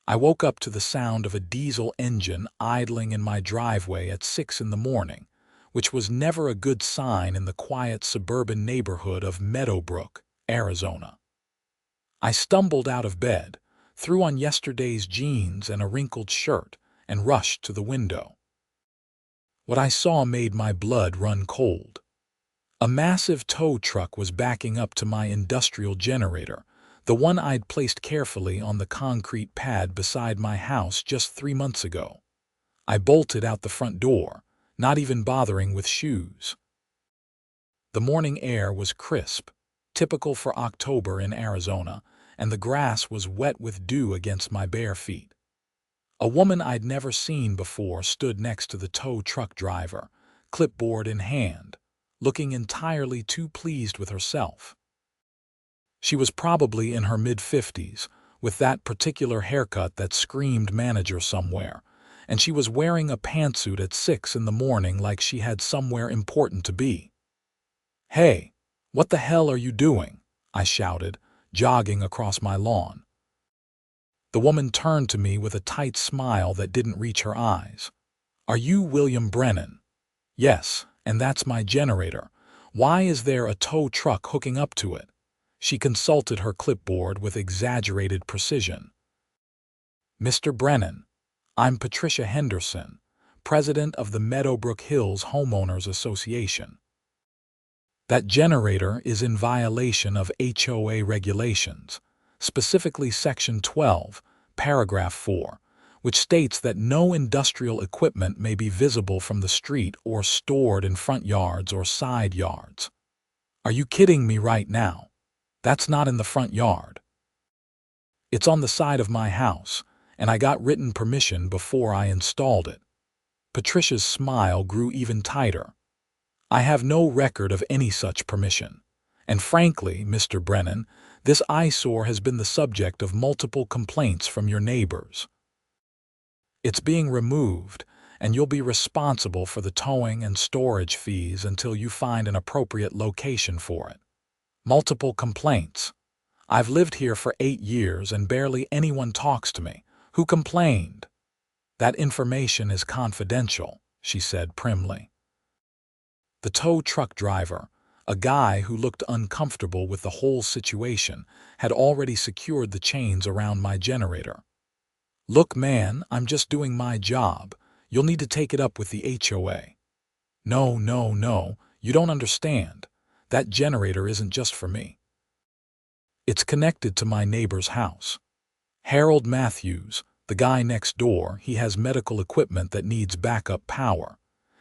I woke up to the sound of a diesel engine idling in my driveway at 6 in the morning, which was never a good sign in the quiet suburban neighborhood of Meadowbrook, Arizona. I stumbled out of bed, threw on yesterday's jeans and a wrinkled shirt, and rushed to the window. What I saw made my blood run cold. A massive tow truck was backing up to my industrial generator, the one I'd placed carefully on the concrete pad beside my house just 3 months ago. I bolted out the front door, not even bothering with shoes. The morning air was crisp, typical for October in Arizona, and the grass was wet with dew against my bare feet. A woman I'd never seen before stood next to the tow truck driver, clipboard in hand, looking entirely too pleased with herself. She was probably in her mid-50s, with that particular haircut that screamed manager somewhere, and she was wearing a pantsuit at 6 in the morning like she had somewhere important to be. "Hey, what the hell are you doing?" I shouted, jogging across my lawn. The woman turned to me with a tight smile that didn't reach her eyes. "Are you William Brennan?" "Yes, and that's my generator. Why is there a tow truck hooking up to it?" She consulted her clipboard with exaggerated precision. "Mr. Brennan, I'm Patricia Henderson, president of the Meadowbrook Hills Homeowners Association. That generator is in violation of HOA regulations, specifically Section 12, Paragraph 4, which states that no industrial equipment may be visible from the street or stored in front yards or side yards." "Are you kidding me right now? That's not in the front yard." "It's on the side of my house, and I got written permission before I installed it." Patricia's smile grew even tighter. "I have no record of any such permission. And frankly, Mr. Brennan, this eyesore has been the subject of multiple complaints from your neighbors. It's being removed, and you'll be responsible for the towing and storage fees until you find an appropriate location for it." Multiple complaints. I've lived here for 8 years and barely anyone talks to me. Who complained? "That information is confidential," she said primly. The tow truck driver, a guy who looked uncomfortable with the whole situation, had already secured the chains around my generator. "Look, man, I'm just doing my job. You'll need to take it up with the HOA." No, you don't understand. That generator isn't just for me. It's connected to my neighbor's house. Harold Matthews, the guy next door, he has medical equipment that needs backup power.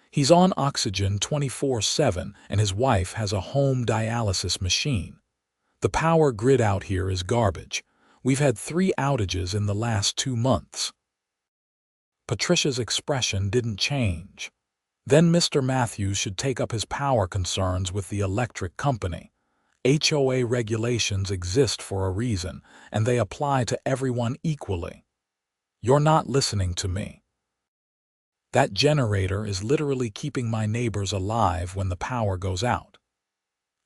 He's on oxygen 24/7, and his wife has a home dialysis machine. The power grid out here is garbage. We've had 3 outages in the last 2 months. Patricia's expression didn't change. "Then Mr. Matthews should take up his power concerns with the electric company. HOA regulations exist for a reason, and they apply to everyone equally." "You're not listening to me. That generator is literally keeping my neighbors alive when the power goes out.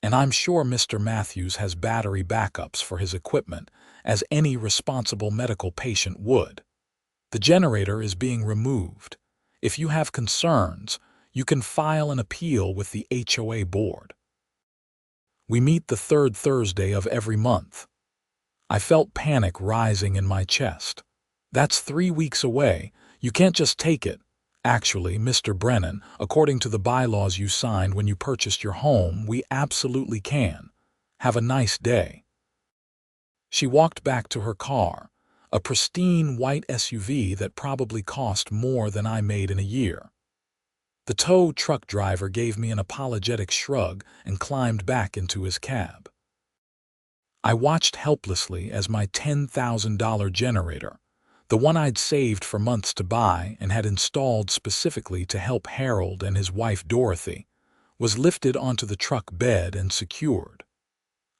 And I'm sure Mr. Matthews has battery backups for his equipment, as any responsible medical patient would. The generator is being removed. If you have concerns, you can file an appeal with the HOA board. We meet the 3rd Thursday of every month." I felt panic rising in my chest. "That's 3 weeks away. You can't just take it." "Actually, Mr. Brennan, according to the bylaws you signed when you purchased your home, we absolutely can. Have a nice day." She walked back to her car, a pristine white SUV that probably cost more than I made in a year. The tow truck driver gave me an apologetic shrug and climbed back into his cab. I watched helplessly as my $10,000 generator, the one I'd saved for months to buy and had installed specifically to help Harold and his wife Dorothy, was lifted onto the truck bed and secured.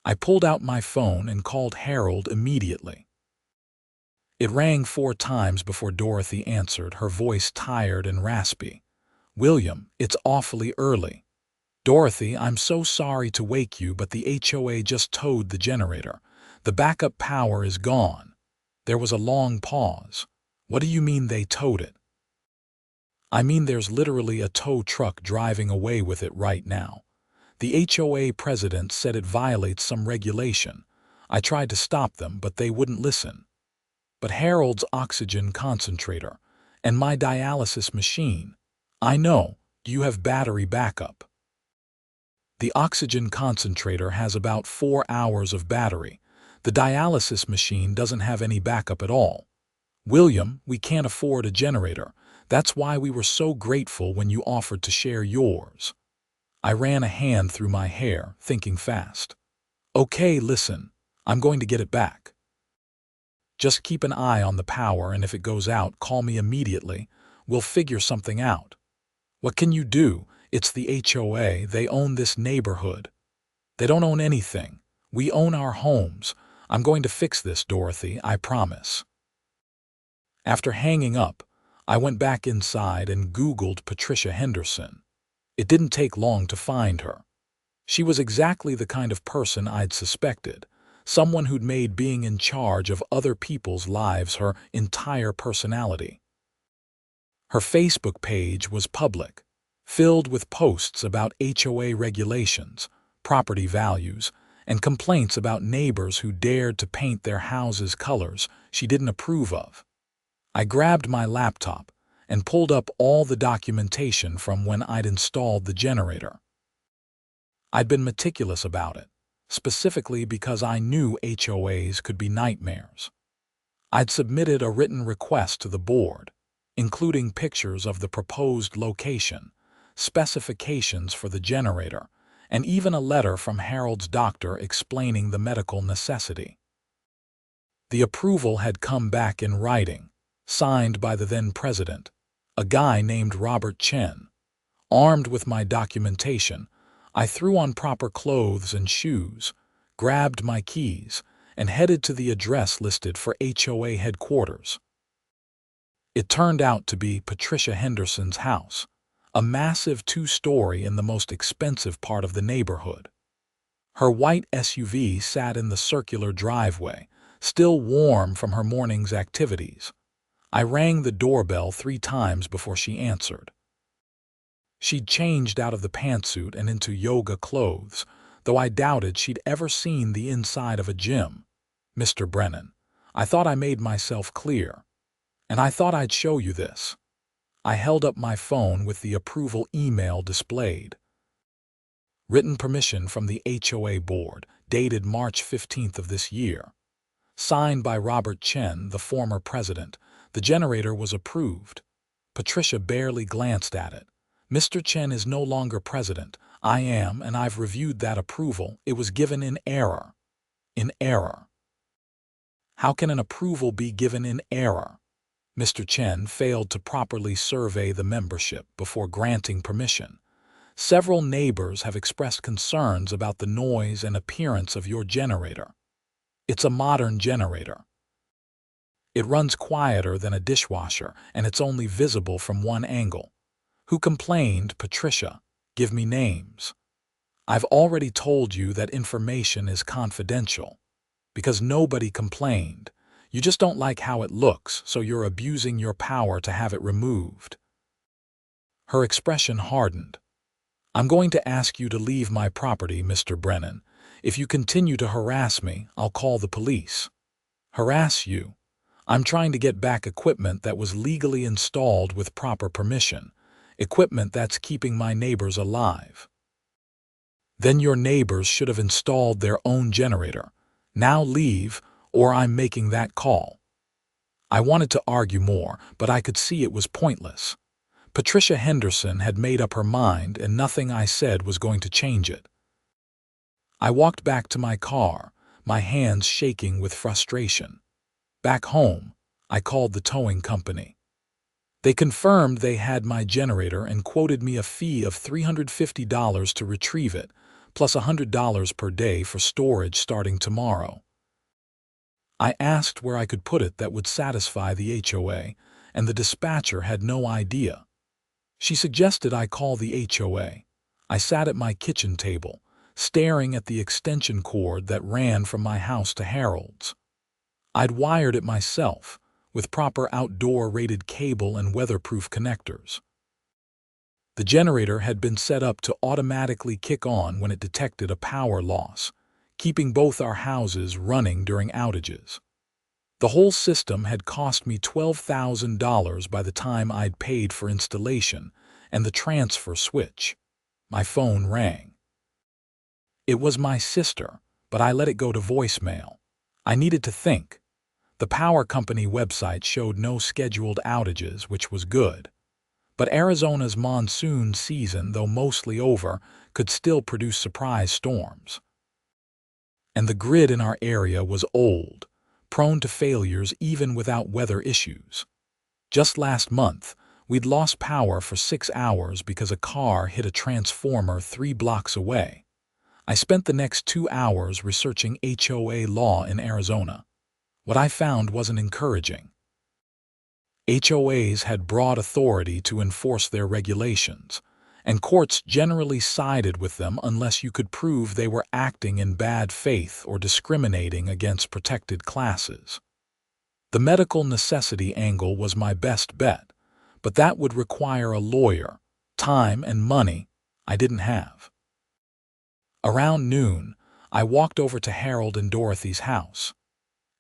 I pulled out my phone and called Harold immediately. It rang 4 times before Dorothy answered, her voice tired and raspy. "William, it's awfully early." "Dorothy, I'm so sorry to wake you, but the HOA just towed the generator. The backup power is gone." There was a long pause. What do you mean they towed it? I mean there's literally a tow truck driving away with it right now. The HOA president said it violates some regulation. I tried to stop them, but they wouldn't listen. But Harold's oxygen concentrator and my dialysis machine. I know, you have battery backup. The oxygen concentrator has about 4 hours of battery. The dialysis machine doesn't have any backup at all. William, we can't afford a generator. That's why we were so grateful when you offered to share yours. I ran a hand through my hair, thinking fast. Okay, listen, I'm going to get it back. Just keep an eye on the power, and if it goes out, call me immediately. We'll figure something out. What can you do? It's the HOA. They own this neighborhood. They don't own anything. We own our homes. I'm going to fix this, Dorothy, I promise. After hanging up, I went back inside and Googled Patricia Henderson. It didn't take long to find her. She was exactly the kind of person I'd suspected, someone who'd made being in charge of other people's lives her entire personality. Her Facebook page was public, filled with posts about HOA regulations, property values, and complaints about neighbors who dared to paint their houses colors she didn't approve of. I grabbed my laptop and pulled up all the documentation from when I'd installed the generator. I'd been meticulous about it, specifically because I knew HOAs could be nightmares. I'd submitted a written request to the board, including pictures of the proposed location, specifications for the generator, and even a letter from Harold's doctor explaining the medical necessity. The approval had come back in writing, signed by the then president, a guy named Robert Chen. Armed with my documentation, I threw on proper clothes and shoes, grabbed my keys, and headed to the address listed for HOA headquarters. It turned out to be Patricia Henderson's house, a massive 2-story in the most expensive part of the neighborhood. Her white SUV sat in the circular driveway, still warm from her morning's activities. I rang the doorbell 3 times before she answered. She'd changed out of the pantsuit and into yoga clothes, though I doubted she'd ever seen the inside of a gym. Mr. Brennan, I thought I made myself clear, and I thought I'd show you this. I held up my phone with the approval email displayed. Written permission from the HOA board, dated March 15th of this year. Signed by Robert Chen, the former president. The generator was approved. Patricia barely glanced at it. Mr. Chen is no longer president. I am, and I've reviewed that approval. It was given in error. In error. How can an approval be given in error? Mr. Chen failed to properly survey the membership before granting permission. Several neighbors have expressed concerns about the noise and appearance of your generator. It's a modern generator. It runs quieter than a dishwasher, and it's only visible from one angle. Who complained, Patricia? Give me names. I've already told you that information is confidential. Because nobody complained. You just don't like how it looks, so you're abusing your power to have it removed. Her expression hardened. I'm going to ask you to leave my property, Mr. Brennan. If you continue to harass me, I'll call the police. Harass you? I'm trying to get back equipment that was legally installed with proper permission. Equipment that's keeping my neighbors alive. Then your neighbors should have installed their own generator. Now leave, or I'm making that call. I wanted to argue more, but I could see it was pointless. Patricia Henderson had made up her mind, and nothing I said was going to change it. I walked back to my car, my hands shaking with frustration. Back home, I called the towing company. They confirmed they had my generator and quoted me a fee of $350 to retrieve it, plus $100 per day for storage starting tomorrow. I asked where I could put it that would satisfy the HOA, and the dispatcher had no idea. She suggested I call the HOA. I sat at my kitchen table, staring at the extension cord that ran from my house to Harold's. I'd wired it myself, with proper outdoor-rated cable and weatherproof connectors. The generator had been set up to automatically kick on when it detected a power loss, keeping both our houses running during outages. The whole system had cost me $12,000 by the time I'd paid for installation and the transfer switch. My phone rang. It was my sister, but I let it go to voicemail. I needed to think. The power company website showed no scheduled outages, which was good. But Arizona's monsoon season, though mostly over, could still produce surprise storms. And the grid in our area was old, prone to failures even without weather issues. Just last month, we'd lost power for 6 hours because a car hit a transformer 3 blocks away. I spent the next 2 hours researching HOA law in Arizona. What I found wasn't encouraging. HOAs had broad authority to enforce their regulations, and courts generally sided with them unless you could prove they were acting in bad faith or discriminating against protected classes. The medical necessity angle was my best bet, but that would require a lawyer, time and money I didn't have. Around noon, I walked over to Harold and Dorothy's house.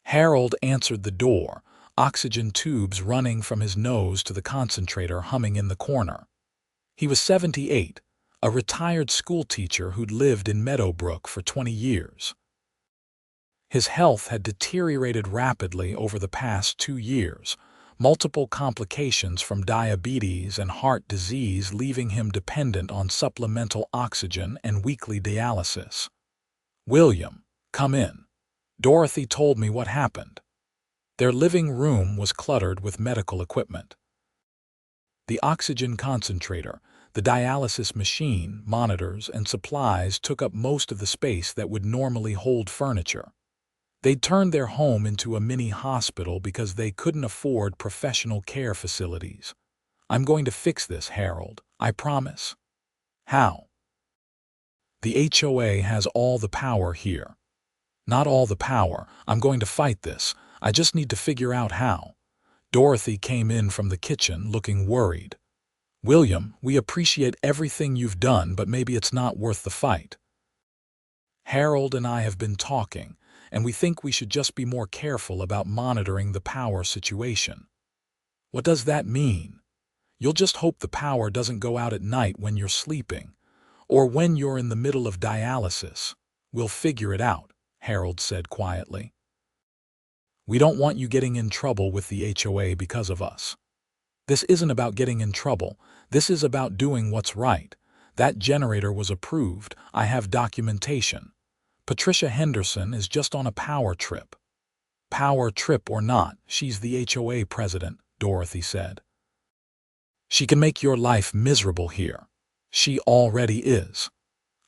Harold answered the door, oxygen tubes running from his nose to the concentrator humming in the corner. He was 78, a retired schoolteacher who'd lived in Meadowbrook for 20 years. His health had deteriorated rapidly over the past 2 years, multiple complications from diabetes and heart disease leaving him dependent on supplemental oxygen and weekly dialysis. "William, come in." Dorothy told me what happened. Their living room was cluttered with medical equipment. The oxygen concentrator, the dialysis machine, monitors, and supplies took up most of the space that would normally hold furniture. They'd turned their home into a mini hospital because they couldn't afford professional care facilities. "I'm going to fix this, Harold, I promise." "How?" "The HOA has all the power here." "Not all the power. I'm going to fight this. I just need to figure out how." Dorothy came in from the kitchen looking worried. "William, we appreciate everything you've done, but maybe it's not worth the fight. Harold and I have been talking, and we think we should just be more careful about monitoring the power situation." "What does that mean?" "You'll just hope the power doesn't go out at night when you're sleeping, or when you're in the middle of dialysis. We'll figure it out," Harold said quietly. "We don't want you getting in trouble with the HOA because of us." "This isn't about getting in trouble. This is about doing what's right. That generator was approved. I have documentation. Patricia Henderson is just on a power trip." "Power trip or not, she's the HOA president," Dorothy said. "She can make your life miserable here. She already is."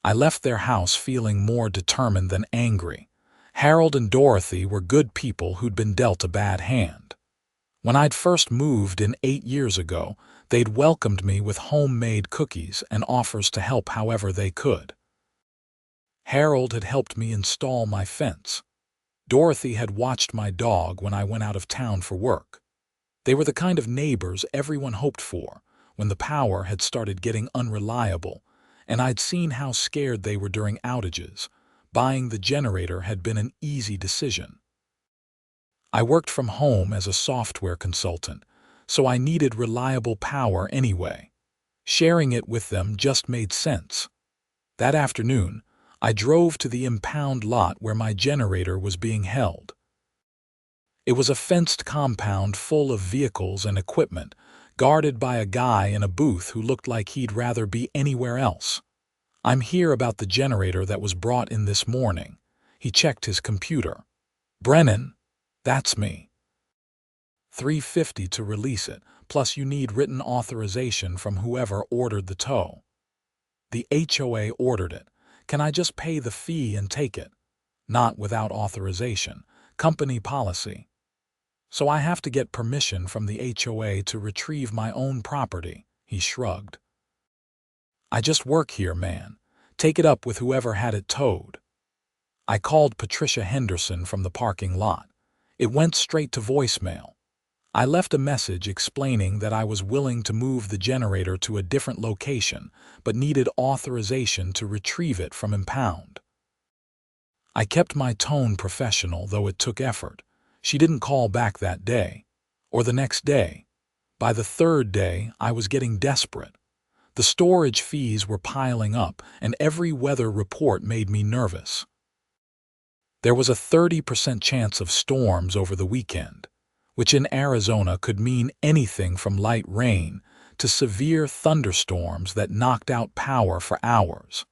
I left their house feeling more determined than angry. Harold and Dorothy were good people who'd been dealt a bad hand. When I'd first moved in 8 years ago, they'd welcomed me with homemade cookies and offers to help however they could. Harold had helped me install my fence. Dorothy had watched my dog when I went out of town for work. They were the kind of neighbors everyone hoped for when the power had started getting unreliable, and I'd seen how scared they were during outages. Buying the generator had been an easy decision. I worked from home as a software consultant, so I needed reliable power anyway. Sharing it with them just made sense. That afternoon, I drove to the impound lot where my generator was being held. It was a fenced compound full of vehicles and equipment, guarded by a guy in a booth who looked like he'd rather be anywhere else. "I'm here about the generator that was brought in this morning." He checked his computer. "Brennan, that's me. $350 to release it, plus you need written authorization from whoever ordered the tow." "The HOA ordered it. Can I just pay the fee and take it?" "Not without authorization. Company policy." "So I have to get permission from the HOA to retrieve my own property," he shrugged. "I just work here, man. Take it up with whoever had it towed." I called Patricia Henderson from the parking lot. It went straight to voicemail. I left a message explaining that I was willing to move the generator to a different location, but needed authorization to retrieve it from impound. I kept my tone professional, though it took effort. She didn't call back that day, or the next day. By the third day, I was getting desperate. The storage fees were piling up, and every weather report made me nervous. There was a 30% chance of storms over the weekend, which in Arizona could mean anything from light rain to severe thunderstorms that knocked out power for hours.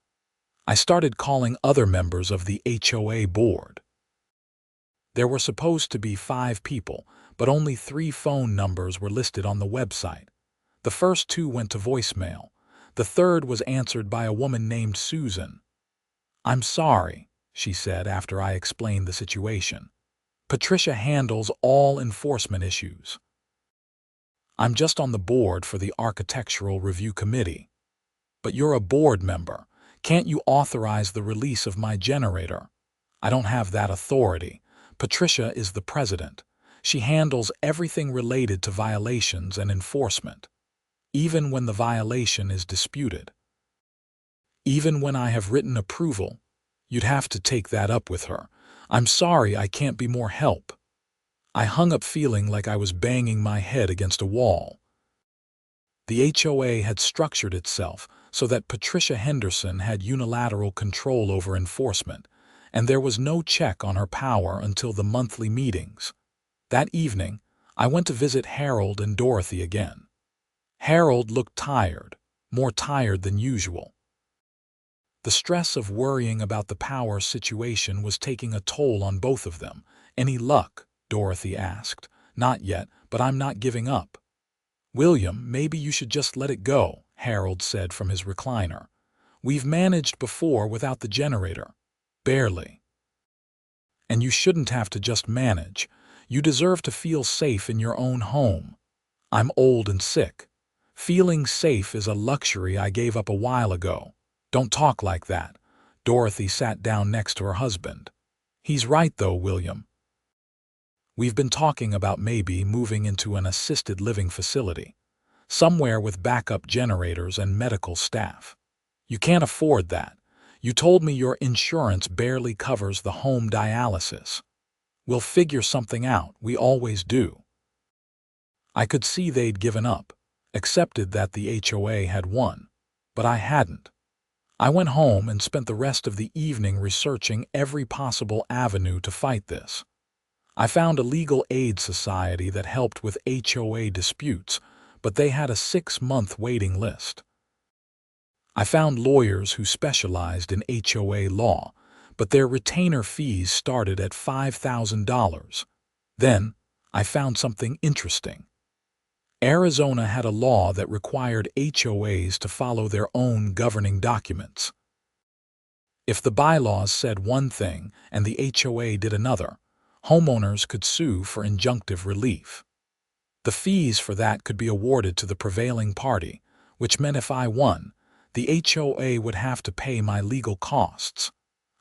I started calling other members of the HOA board. There were supposed to be 5 people, but only 3 phone numbers were listed on the website. The first 2 went to voicemail. The third was answered by a woman named Susan. "I'm sorry," she said after I explained the situation. "Patricia handles all enforcement issues. I'm just on the board for the Architectural Review Committee." "But you're a board member. Can't you authorize the release of my generator?" "I don't have that authority. Patricia is the president. She handles everything related to violations and enforcement, even when the violation is disputed. Even when I have written approval, you'd have to take that up with her. I'm sorry, I can't be more help." I hung up feeling like I was banging my head against a wall. The HOA had structured itself so that Patricia Henderson had unilateral control over enforcement, and there was no check on her power until the monthly meetings. That evening, I went to visit Harold and Dorothy again. Harold looked tired, more tired than usual. The stress of worrying about the power situation was taking a toll on both of them. "Any luck?" Dorothy asked. "Not yet, but I'm not giving up." "William, maybe you should just let it go," Harold said from his recliner. "We've managed before without the generator." "Barely. And you shouldn't have to just manage. You deserve to feel safe in your own home." "I'm old and sick. Feeling safe is a luxury I gave up a while ago." "Don't talk like that." Dorothy sat down next to her husband. "He's right though, William. We've been talking about maybe moving into an assisted living facility, somewhere with backup generators and medical staff." "You can't afford that. You told me your insurance barely covers the home dialysis." "We'll figure something out, we always do." I could see they'd given up, accepted that the HOA had won, but I hadn't. I went home and spent the rest of the evening researching every possible avenue to fight this. I found a legal aid society that helped with HOA disputes, but they had a 6-month waiting list. I found lawyers who specialized in HOA law, but their retainer fees started at $5,000. Then, I found something interesting. Arizona had a law that required HOAs to follow their own governing documents. If the bylaws said one thing and the HOA did another, homeowners could sue for injunctive relief. The fees for that could be awarded to the prevailing party, which meant if I won, the HOA would have to pay my legal costs.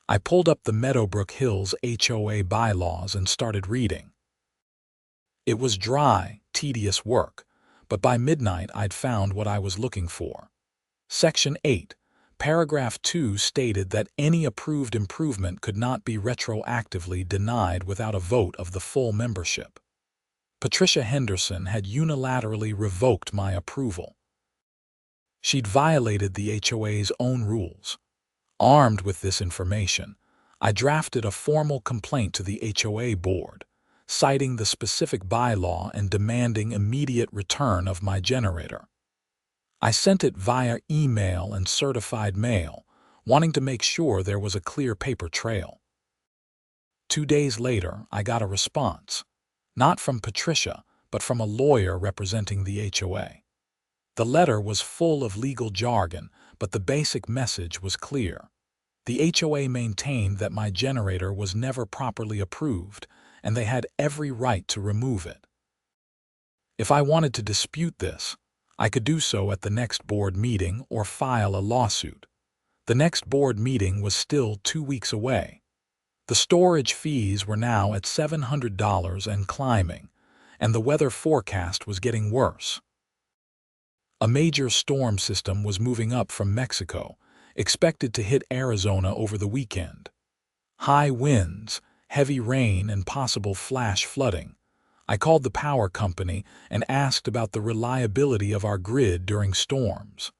I pulled up the Meadowbrook Hills HOA bylaws and started reading. It was dry, tedious work, but by midnight I'd found what I was looking for. Section 8, Paragraph 2 stated that any approved improvement could not be retroactively denied without a vote of the full membership. Patricia Henderson had unilaterally revoked my approval. She'd violated the HOA's own rules. Armed with this information, I drafted a formal complaint to the HOA board, citing the specific bylaw and demanding immediate return of my generator. I sent it via email and certified mail, wanting to make sure there was a clear paper trail. 2 days later, I got a response, not from Patricia, but from a lawyer representing the HOA. The letter was full of legal jargon, but the basic message was clear. The HOA maintained that my generator was never properly approved, and they had every right to remove it. If I wanted to dispute this, I could do so at the next board meeting or file a lawsuit. The next board meeting was still 2 weeks away. The storage fees were now at $700 and climbing, and the weather forecast was getting worse. A major storm system was moving up from Mexico, expected to hit Arizona over the weekend. High winds, heavy rain, and possible flash flooding. I called the power company and asked about the reliability of our grid during storms.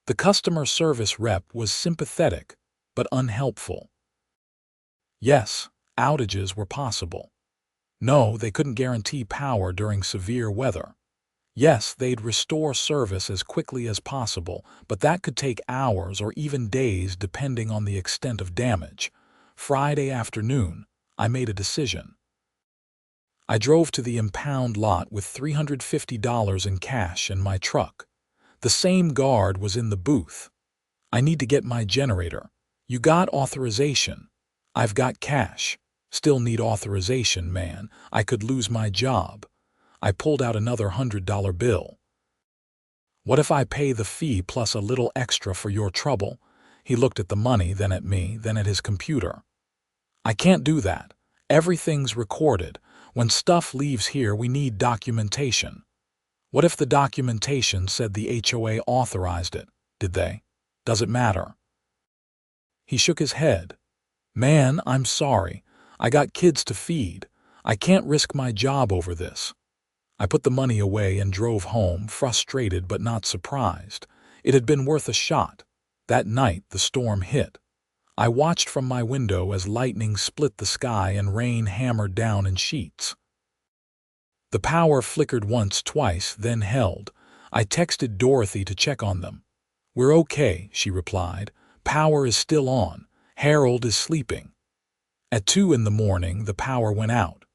The customer service rep was sympathetic, but unhelpful. Yes, outages were possible. No, they couldn't guarantee power during severe weather. Yes, they'd restore service as quickly as possible, but that could take hours or even days depending on the extent of damage. Friday afternoon, I made a decision. I drove to the impound lot with $350 in cash in my truck. The same guard was in the booth. I need to get my generator. You got authorization? I've got cash. Still need authorization, man. I could lose my job. I pulled out another $100 bill. What if I pay the fee plus a little extra for your trouble? He looked at the money, then at me, then at his computer. I can't do that. Everything's recorded. When stuff leaves here, we need documentation. What if the documentation said the HOA authorized it? Did they? Does it matter? He shook his head. Man, I'm sorry. I got kids to feed. I can't risk my job over this. I put the money away and drove home, frustrated but not surprised. It had been worth a shot. That night, the storm hit. I watched from my window as lightning split the sky and rain hammered down in sheets. The power flickered once, twice, then held. I texted Dorothy to check on them. We're okay, she replied. Power is still on. Harold is sleeping. At 2 in the morning, the power went out.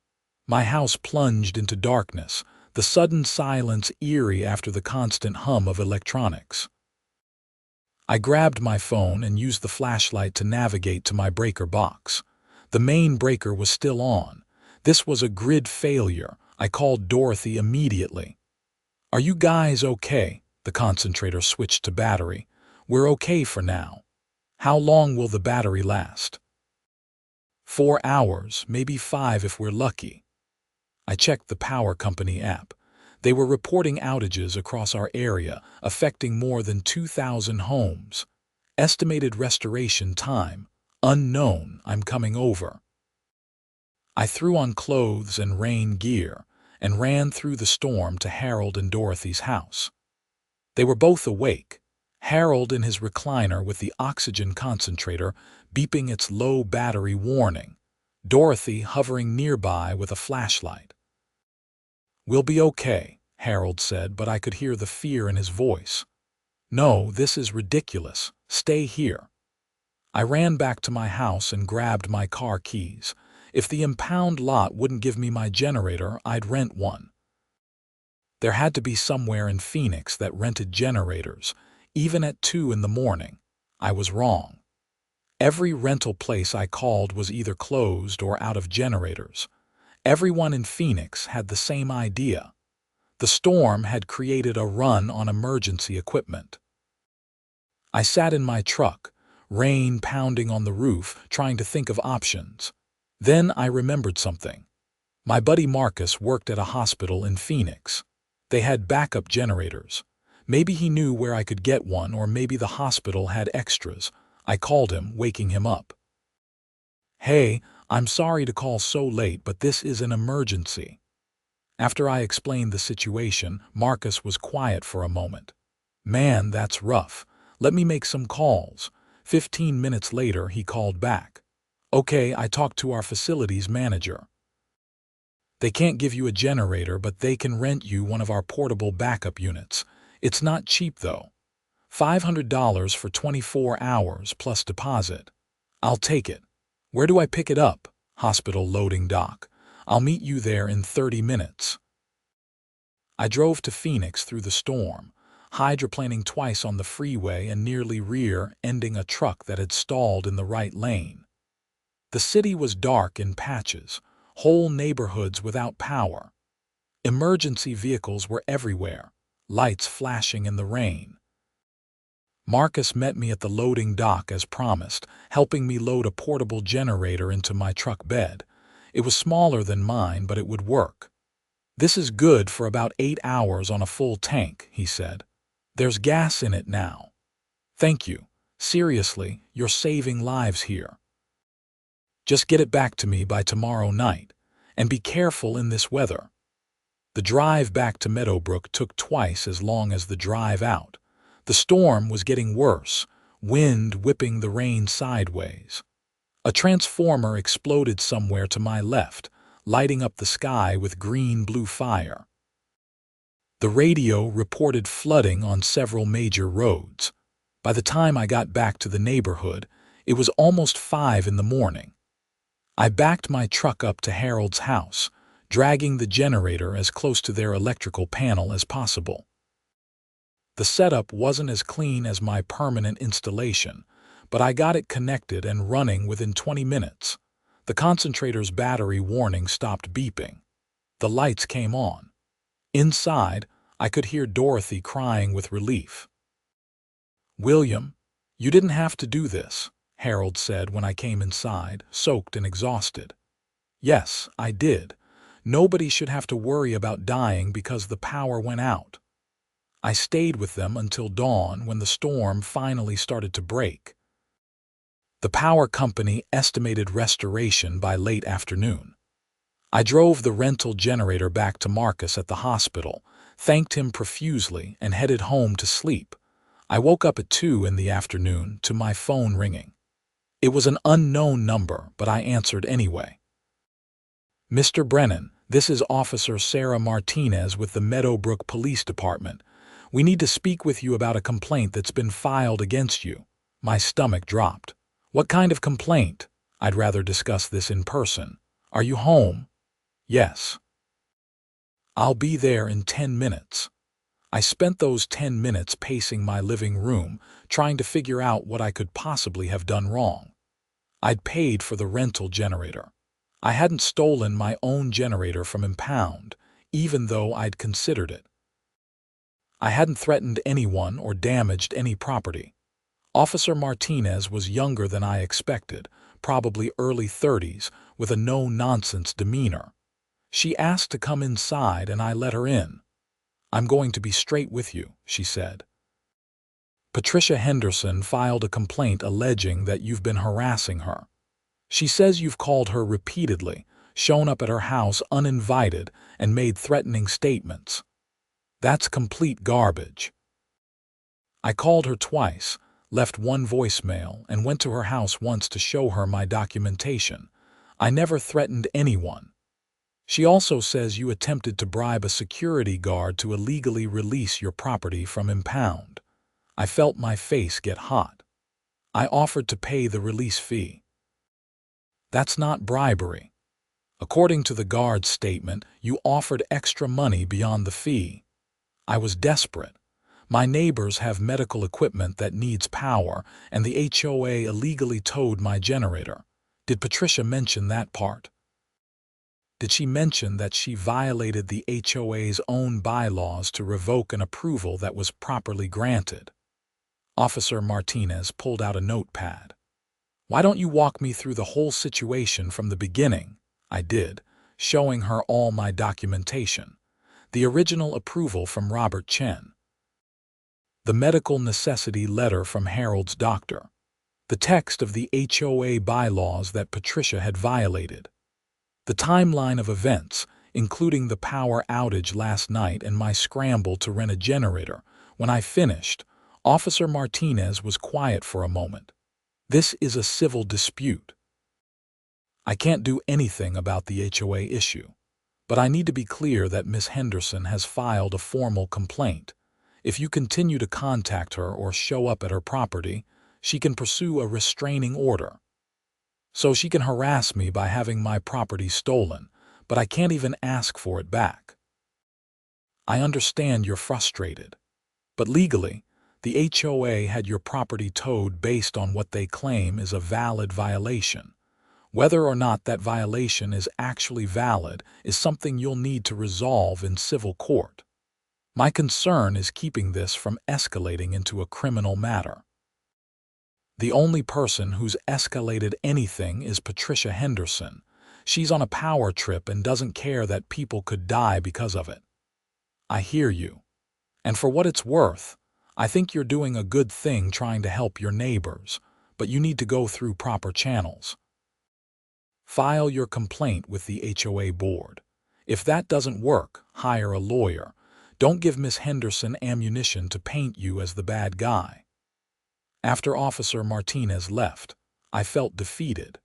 My house plunged into darkness, the sudden silence eerie after the constant hum of electronics. I grabbed my phone and used the flashlight to navigate to my breaker box. The main breaker was still on. This was a grid failure. I called Dorothy immediately. Are you guys okay? The concentrator switched to battery. We're okay for now. How long will the battery last? 4 hours, maybe 5 if we're lucky. I checked the power company app. They were reporting outages across our area, affecting more than 2,000 homes. Estimated restoration time, unknown. I'm coming over. I threw on clothes and rain gear and ran through the storm to Harold and Dorothy's house. They were both awake, Harold in his recliner with the oxygen concentrator beeping its low battery warning, Dorothy hovering nearby with a flashlight. We'll be okay, Harold said, but I could hear the fear in his voice. No, this is ridiculous. Stay here. I ran back to my house and grabbed my car keys. If the impound lot wouldn't give me my generator, I'd rent one. There had to be somewhere in Phoenix that rented generators, even at 2 in the morning. I was wrong. Every rental place I called was either closed or out of generators. Everyone in Phoenix had the same idea. The storm had created a run on emergency equipment. I sat in my truck, rain pounding on the roof, trying to think of options. Then I remembered something. My buddy Marcus worked at a hospital in Phoenix. They had backup generators. Maybe he knew where I could get one, or maybe the hospital had extras. I called him, waking him up. Hey, I'm sorry to call so late, but this is an emergency. After I explained the situation, Marcus was quiet for a moment. Man, that's rough. Let me make some calls. 15 minutes later, he called back. Okay, I talked to our facilities manager. They can't give you a generator, but they can rent you one of our portable backup units. It's not cheap, though. $500 for 24 hours plus deposit. I'll take it. Where do I pick it up? Hospital loading dock. I'll meet you there in 30 minutes. I drove to Phoenix through the storm, hydroplaning twice on the freeway and nearly rear-ending a truck that had stalled in the right lane. The city was dark in patches, whole neighborhoods without power. Emergency vehicles were everywhere, lights flashing in the rain. Marcus met me at the loading dock as promised, helping me load a portable generator into my truck bed. It was smaller than mine, but it would work. "This is good for about 8 hours on a full tank," he said. "There's gas in it now." "Thank you. Seriously, you're saving lives here. Just get it back to me by tomorrow night. And be careful in this weather." The drive back to Meadowbrook took twice as long as the drive out. The storm was getting worse, wind whipping the rain sideways. A transformer exploded somewhere to my left, lighting up the sky with green-blue fire. The radio reported flooding on several major roads. By the time I got back to the neighborhood, it was almost 5 in the morning. I backed my truck up to Harold's house, dragging the generator as close to their electrical panel as possible. The setup wasn't as clean as my permanent installation, but I got it connected and running within 20 minutes. The concentrator's battery warning stopped beeping. The lights came on. Inside, I could hear Dorothy crying with relief. "William, you didn't have to do this," Harold said when I came inside, soaked and exhausted. "Yes, I did. Nobody should have to worry about dying because the power went out." I stayed with them until dawn when the storm finally started to break. The power company estimated restoration by late afternoon. I drove the rental generator back to Marcus at the hospital, thanked him profusely, and headed home to sleep. I woke up at 2 in the afternoon to my phone ringing. It was an unknown number, but I answered anyway. "Mr. Brennan, this is Officer Sarah Martinez with the Meadowbrook Police Department. We need to speak with you about a complaint that's been filed against you." My stomach dropped. "What kind of complaint?" "I'd rather discuss this in person. Are you home?" "Yes." "I'll be there in 10 minutes. I spent those 10 minutes pacing my living room, trying to figure out what I could possibly have done wrong. I'd paid for the rental generator. I hadn't stolen my own generator from Impound, even though I'd considered it. I hadn't threatened anyone or damaged any property. Officer Martinez was younger than I expected, probably early 30s, with a no-nonsense demeanor. She asked to come inside and I let her in. "I'm going to be straight with you," she said. "Patricia Henderson filed a complaint alleging that you've been harassing her. She says you've called her repeatedly, shown up at her house uninvited, and made threatening statements. That's complete garbage. I called her twice, left one voicemail, and went to her house once to show her my documentation. I never threatened anyone. She also says you attempted to bribe a security guard to illegally release your property from Impound." I felt my face get hot. I offered to pay the release fee. "That's not bribery. According to the guard's statement, you offered extra money beyond the fee." I was desperate. My neighbors have medical equipment that needs power, and the HOA illegally towed my generator. Did Patricia mention that part? Did she mention that she violated the HOA's own bylaws to revoke an approval that was properly granted? Officer Martinez pulled out a notepad. "Why don't you walk me through the whole situation from the beginning?" I did, showing her all my documentation. The original approval from Robert Chen. The medical necessity letter from Harold's doctor. The text of the HOA bylaws that Patricia had violated. The timeline of events, including the power outage last night and my scramble to rent a generator. When I finished, Officer Martinez was quiet for a moment. "This is a civil dispute. I can't do anything about the HOA issue. But I need to be clear that Miss Henderson has filed a formal complaint. If you continue to contact her or show up at her property, she can pursue a restraining order. So she can harass me by having my property stolen, but I can't even ask for it back. I understand you're frustrated. But legally, the HOA had your property towed based on what they claim is a valid violation. Whether or not that violation is actually valid is something you'll need to resolve in civil court." My concern is keeping this from escalating into a criminal matter. The only person who's escalated anything is Patricia Henderson. She's on a power trip and doesn't care that people could die because of it. I hear you. And for what it's worth, I think you're doing a good thing trying to help your neighbors, but you need to go through proper channels. File your complaint with the HOA board. If that doesn't work, hire a lawyer. Don't give Miss Henderson ammunition to paint you as the bad guy. After Officer Martinez left, I felt defeated.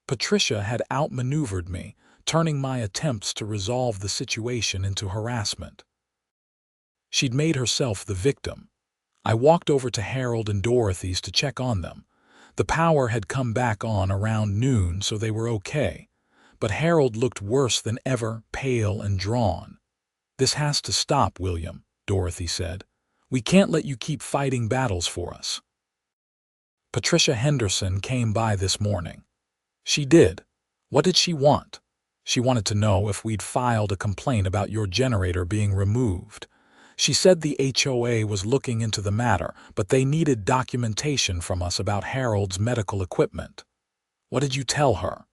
Patricia had outmaneuvered me, turning my attempts to resolve the situation into harassment. She'd made herself the victim. I walked over to Harold and Dorothy's to check on them. The power had come back on around noon, so they were okay. But Harold looked worse than ever, pale and drawn. "This has to stop, William," Dorothy said. "We can't let you keep fighting battles for us." Patricia Henderson came by this morning. She did. What did she want? She wanted to know if we'd filed a complaint about your generator being removed. She said the HOA was looking into the matter, but they needed documentation from us about Harold's medical equipment. What did you tell her?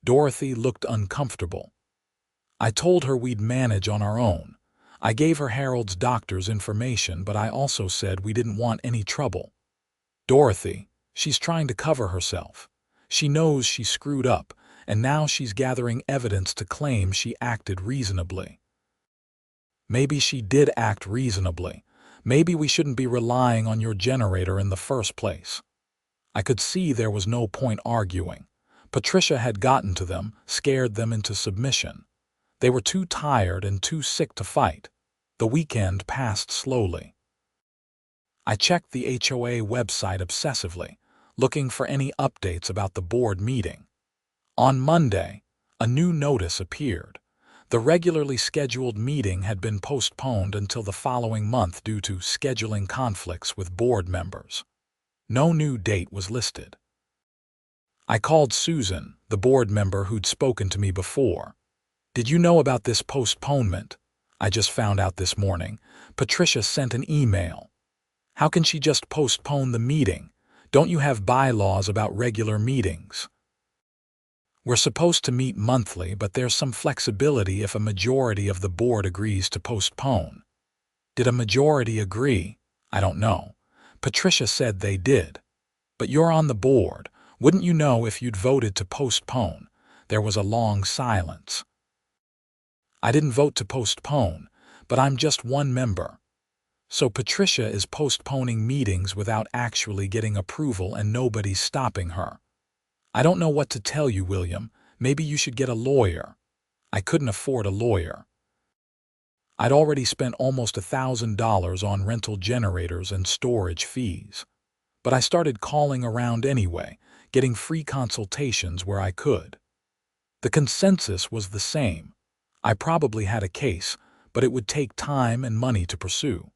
Dorothy looked uncomfortable. I told her we'd manage on our own. I gave her Harold's doctor's information, but I also said we didn't want any trouble. Dorothy, she's trying to cover herself. She knows she screwed up, and now she's gathering evidence to claim she acted reasonably. Maybe she did act reasonably. Maybe we shouldn't be relying on your generator in the first place. I could see there was no point arguing. Patricia had gotten to them, scared them into submission. They were too tired and too sick to fight. The weekend passed slowly. I checked the HOA website obsessively, looking for any updates about the board meeting. On Monday, a new notice appeared. The regularly scheduled meeting had been postponed until the following month due to scheduling conflicts with board members. No new date was listed. I called Susan, the board member who'd spoken to me before. "Did you know about this postponement? I just found out this morning. Patricia sent an email. How can she just postpone the meeting? Don't you have bylaws about regular meetings?" "We're supposed to meet monthly, but there's some flexibility if a majority of the board agrees to postpone." "Did a majority agree?" "I don't know. Patricia said they did. But you're on the board. Wouldn't you know if you'd voted to postpone?" There was a long silence. "I didn't vote to postpone, but I'm just one member. So Patricia is postponing meetings without actually getting approval and nobody's stopping her. I don't know what to tell you, William. Maybe you should get a lawyer." I couldn't afford a lawyer. I'd already spent almost $1,000 on rental generators and storage fees. But I started calling around anyway, getting free consultations where I could. The consensus was the same. I probably had a case, but it would take time and money to pursue.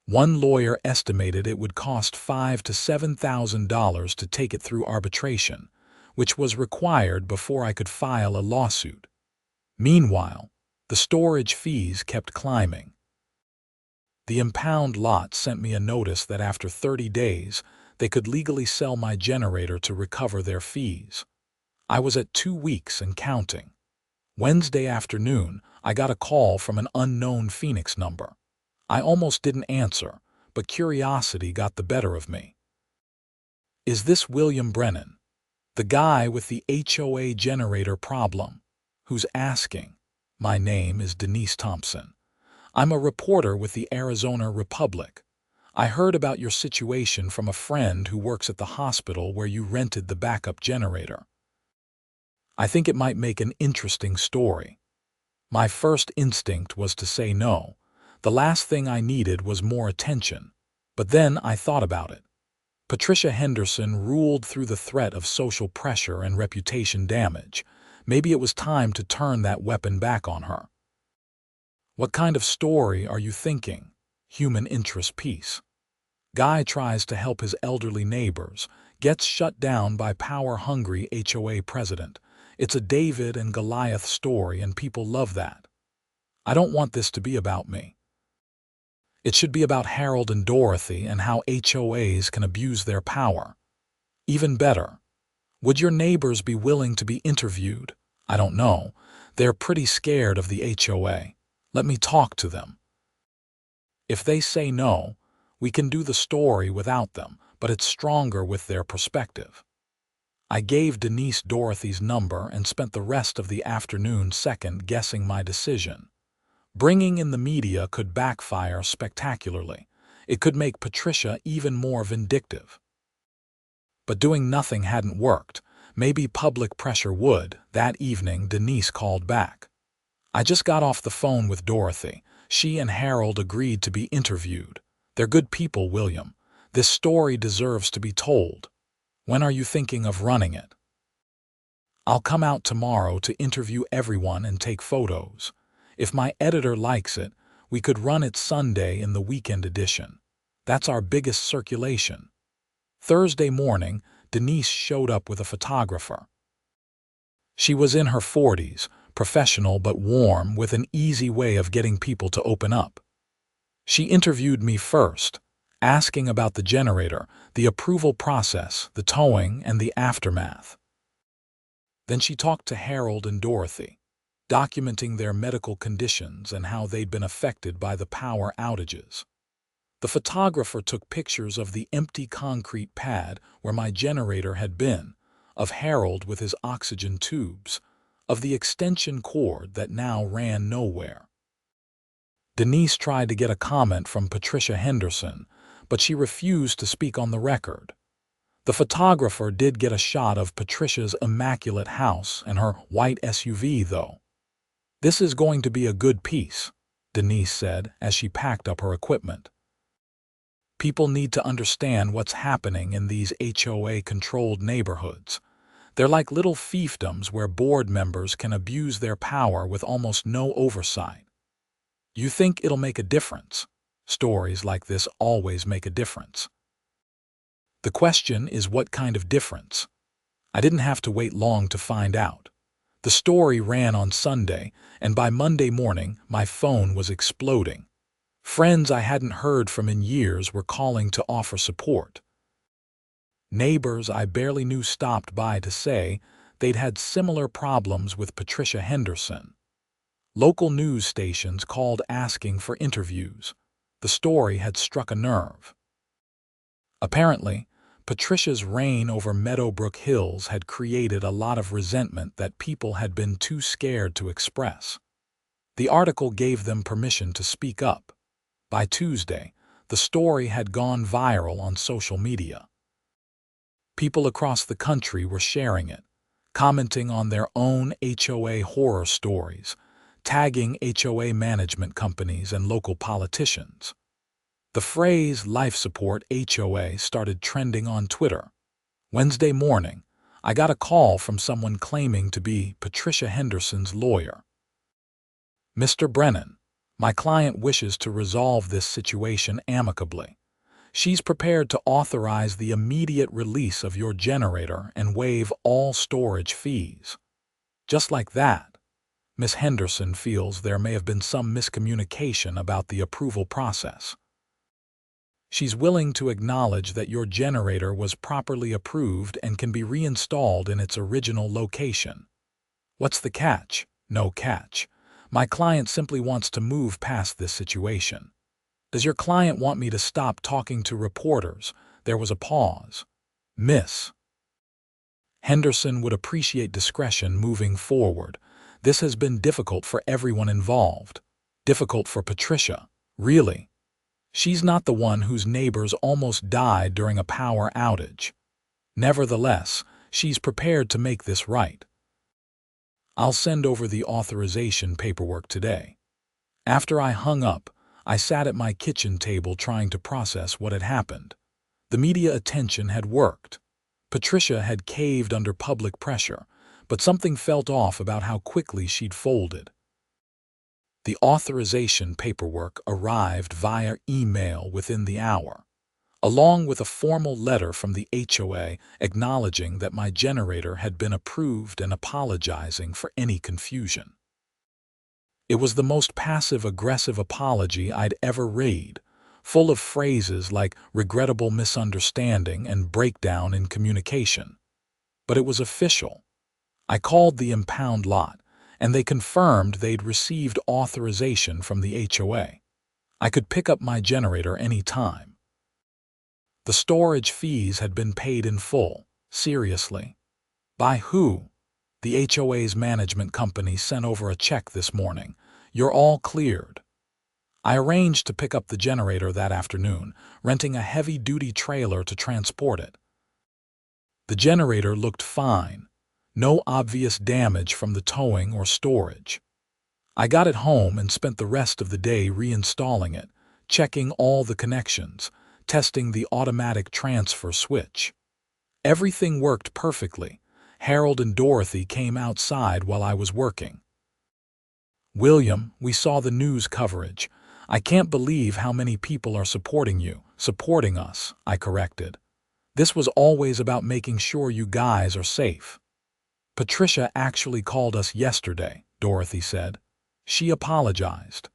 One lawyer estimated it would cost $5,000 to $7,000 to take it through arbitration, which was required before I could file a lawsuit. Meanwhile, the storage fees kept climbing. The impound lot sent me a notice that after 30 days, they could legally sell my generator to recover their fees. I was at 2 weeks and counting. Wednesday afternoon, I got a call from an unknown Phoenix number. I almost didn't answer, but curiosity got the better of me. "Is this William Brennan, the guy with the HOA generator problem? Who's asking?" "My name is Denise Thompson. I'm a reporter with the Arizona Republic. I heard about your situation from a friend who works at the hospital where you rented the backup generator. I think it might make an interesting story." My first instinct was to say no. The last thing I needed was more attention. But then I thought about it. Patricia Henderson ruled through the threat of social pressure and reputation damage. Maybe it was time to turn that weapon back on her. What kind of story are you thinking? Human interest piece. Guy tries to help his elderly neighbors, gets shut down by power-hungry HOA president. It's a David and Goliath story, and people love that. I don't want this to be about me. It should be about Harold and Dorothy and how HOAs can abuse their power. Even better, would your neighbors be willing to be interviewed? I don't know. They're pretty scared of the HOA. Let me talk to them. If they say no, we can do the story without them, but it's stronger with their perspective. I gave Denise Dorothy's number and spent the rest of the afternoon second-guessing my decision. Bringing in the media could backfire spectacularly. It could make Patricia even more vindictive. But doing nothing hadn't worked. Maybe public pressure would. That evening, Denise called back. I just got off the phone with Dorothy. She and Harold agreed to be interviewed. They're good people, William. This story deserves to be told. When are you thinking of running it? I'll come out tomorrow to interview everyone and take photos. If my editor likes it, we could run it Sunday in the weekend edition. That's our biggest circulation. Thursday morning, Denise showed up with a photographer. She was in her 40s, professional but warm, with an easy way of getting people to open up. She interviewed me first, asking about the generator, the approval process, the towing, and the aftermath. Then she talked to Harold and Dorothy, documenting their medical conditions and how they'd been affected by the power outages. The photographer took pictures of the empty concrete pad where my generator had been, of Harold with his oxygen tubes, of the extension cord that now ran nowhere. Denise tried to get a comment from Patricia Henderson, but she refused to speak on the record. The photographer did get a shot of Patricia's immaculate house and her white SUV, though. "This is going to be a good piece," Denise said as she packed up her equipment. People need to understand what's happening in these HOA-controlled neighborhoods. They're like little fiefdoms where board members can abuse their power with almost no oversight. You think it'll make a difference? Stories like this always make a difference. The question is, what kind of difference? I didn't have to wait long to find out. The story ran on Sunday, and by Monday morning, my phone was exploding. Friends I hadn't heard from in years were calling to offer support. Neighbors I barely knew stopped by to say they'd had similar problems with Patricia Henderson. Local news stations called asking for interviews. The story had struck a nerve. Apparently, Patricia's reign over Meadowbrook Hills had created a lot of resentment that people had been too scared to express. The article gave them permission to speak up. By Tuesday, the story had gone viral on social media. People across the country were sharing it, commenting on their own HOA horror stories, tagging HOA management companies and local politicians. The phrase "life support HOA" started trending on Twitter. Wednesday morning, I got a call from someone claiming to be Patricia Henderson's lawyer. "Mr. Brennan, my client wishes to resolve this situation amicably. She's prepared to authorize the immediate release of your generator and waive all storage fees." Just like that, Ms. Henderson feels there may have been some miscommunication about the approval process. She's willing to acknowledge that your generator was properly approved and can be reinstalled in its original location. What's the catch? No catch. My client simply wants to move past this situation. Does your client want me to stop talking to reporters? There was a pause. Miss Henderson would appreciate discretion moving forward. This has been difficult for everyone involved. Difficult for Patricia. Really? She's not the one whose neighbors almost died during a power outage. Nevertheless, she's prepared to make this right. I'll send over the authorization paperwork today. After I hung up, I sat at my kitchen table trying to process what had happened. The media attention had worked. Patricia had caved under public pressure, but something felt off about how quickly she'd folded. The authorization paperwork arrived via email within the hour, along with a formal letter from the HOA acknowledging that my generator had been approved and apologizing for any confusion. It was the most passive-aggressive apology I'd ever read, full of phrases like regrettable misunderstanding and breakdown in communication. But it was official. I called the impound lot, and they confirmed they'd received authorization from the HOA. I could pick up my generator any time. The storage fees had been paid in full. Seriously. By who? The HOA's management company sent over a check this morning. You're all cleared. I arranged to pick up the generator that afternoon, renting a heavy-duty trailer to transport it. The generator looked fine. No obvious damage from the towing or storage. I got it home and spent the rest of the day reinstalling it, checking all the connections, testing the automatic transfer switch. Everything worked perfectly. Harold and Dorothy came outside while I was working. William, we saw the news coverage. I can't believe how many people are supporting us, I corrected. This was always about making sure you guys are safe. Patricia actually called us yesterday, Dorothy said. She apologized.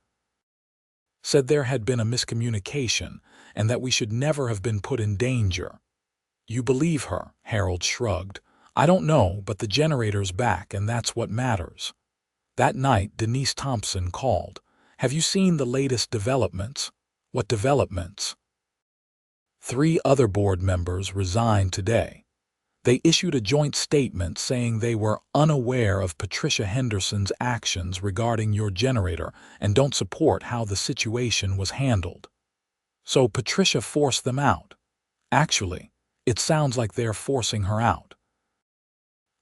Said there had been a miscommunication and that we should never have been put in danger. You believe her, Harold shrugged. I don't know, but the generator's back and that's what matters. That night, Denise Thompson called. Have you seen the latest developments? What developments? 3 other board members resigned today. They issued a joint statement saying they were unaware of Patricia Henderson's actions regarding your generator and don't support how the situation was handled. So Patricia forced them out. Actually, it sounds like they're forcing her out.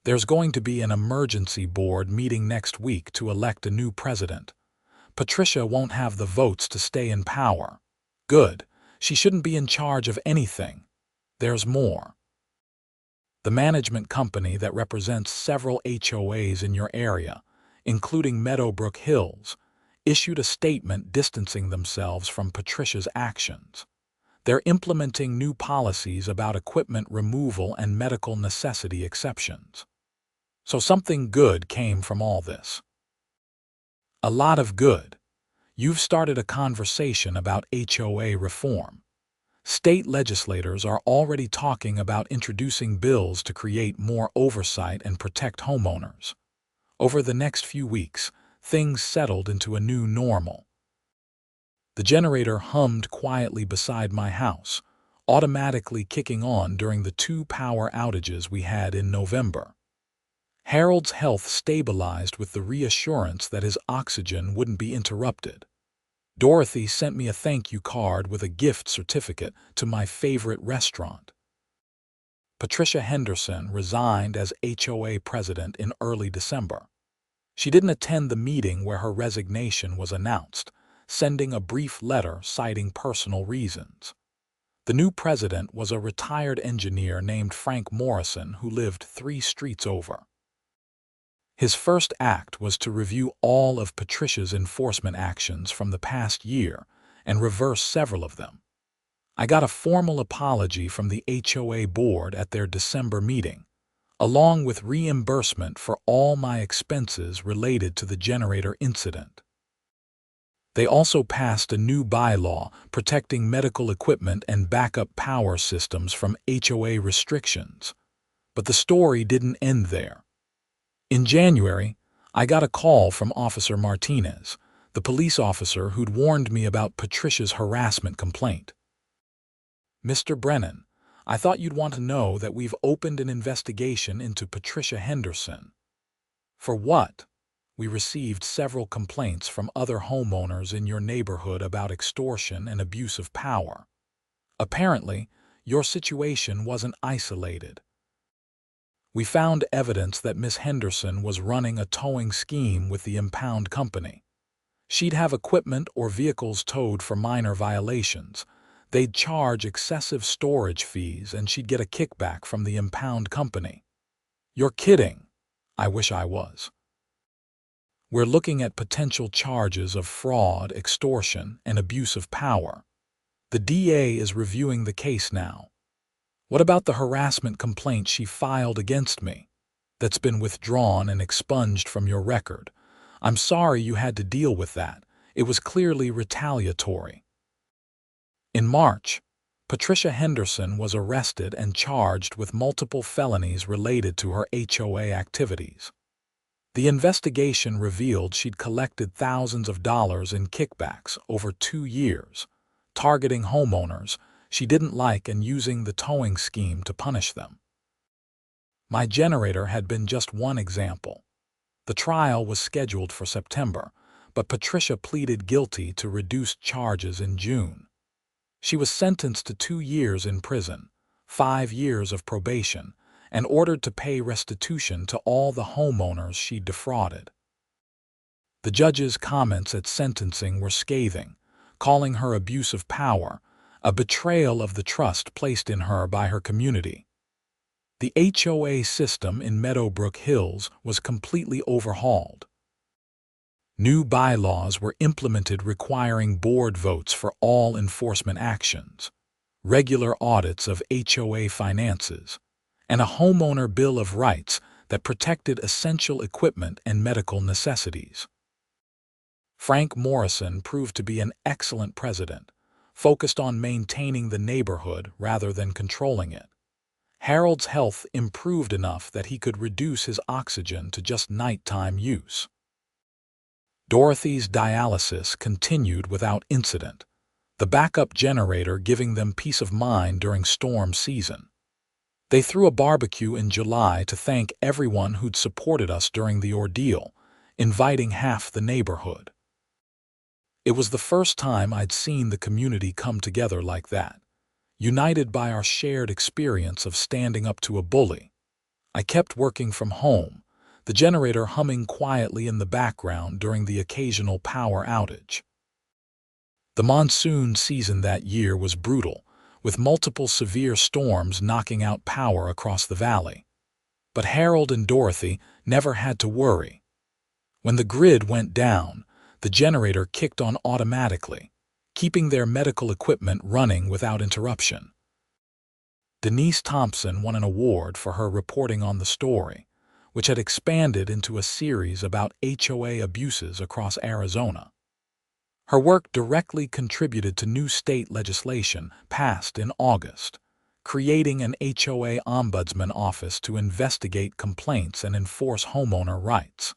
There's going to be an emergency board meeting next week to elect a new president. Patricia won't have the votes to stay in power. Good. She shouldn't be in charge of anything. There's more. The management company that represents several HOAs in your area, including Meadowbrook Hills, issued a statement distancing themselves from Patricia's actions. They're implementing new policies about equipment removal and medical necessity exceptions. So something good came from all this. A lot of good. You've started a conversation about HOA reform. State legislators are already talking about introducing bills to create more oversight and protect homeowners. Over the next few weeks, things settled into a new normal. The generator hummed quietly beside my house, automatically kicking on during the 2 power outages we had in November. Harold's health stabilized with the reassurance that his oxygen wouldn't be interrupted. Dorothy sent me a thank you card with a gift certificate to my favorite restaurant. Patricia Henderson resigned as HOA president in early December. She didn't attend the meeting where her resignation was announced, sending a brief letter citing personal reasons. The new president was a retired engineer named Frank Morrison who lived 3 streets over. His first act was to review all of Patricia's enforcement actions from the past year and reverse several of them. I got a formal apology from the HOA board at their December meeting, along with reimbursement for all my expenses related to the generator incident. They also passed a new bylaw protecting medical equipment and backup power systems from HOA restrictions. But the story didn't end there. In January, I got a call from Officer Martinez, the police officer who'd warned me about Patricia's harassment complaint. Mr. Brennan, I thought you'd want to know that we've opened an investigation into Patricia Henderson. For what? We received several complaints from other homeowners in your neighborhood about extortion and abuse of power. Apparently, your situation wasn't isolated. We found evidence that Miss Henderson was running a towing scheme with the impound company. She'd have equipment or vehicles towed for minor violations. They'd charge excessive storage fees and she'd get a kickback from the impound company. You're kidding. I wish I was. We're looking at potential charges of fraud, extortion, and abuse of power. The DA is reviewing the case now. What about the harassment complaint she filed against me? That's been withdrawn and expunged from your record. I'm sorry you had to deal with that. It was clearly retaliatory. In March, Patricia Henderson was arrested and charged with multiple felonies related to her HOA activities. The investigation revealed she'd collected thousands of dollars in kickbacks over 2 years, targeting homeowners she didn't like and using the towing scheme to punish them. My generator had been just one example. The trial was scheduled for September, but Patricia pleaded guilty to reduced charges in June. She was sentenced to 2 years in prison, 5 years of probation, and ordered to pay restitution to all the homeowners she defrauded. The judge's comments at sentencing were scathing, calling her abuse of power, a betrayal of the trust placed in her by her community. The HOA system in Meadowbrook Hills was completely overhauled. New bylaws were implemented requiring board votes for all enforcement actions, regular audits of HOA finances, and a homeowner bill of rights that protected essential equipment and medical necessities. Frank Morrison proved to be an excellent president, focused on maintaining the neighborhood rather than controlling it. Harold's health improved enough that he could reduce his oxygen to just nighttime use. Dorothy's dialysis continued without incident, the backup generator giving them peace of mind during storm season. They threw a barbecue in July to thank everyone who'd supported us during the ordeal, inviting half the neighborhood. It was the first time I'd seen the community come together like that, united by our shared experience of standing up to a bully. I kept working from home, the generator humming quietly in the background during the occasional power outage. The monsoon season that year was brutal, with multiple severe storms knocking out power across the valley. But Harold and Dorothy never had to worry. When the grid went down, the generator kicked on automatically, keeping their medical equipment running without interruption. Denise Thompson won an award for her reporting on the story, which had expanded into a series about HOA abuses across Arizona. Her work directly contributed to new state legislation passed in August, creating an HOA ombudsman office to investigate complaints and enforce homeowner rights.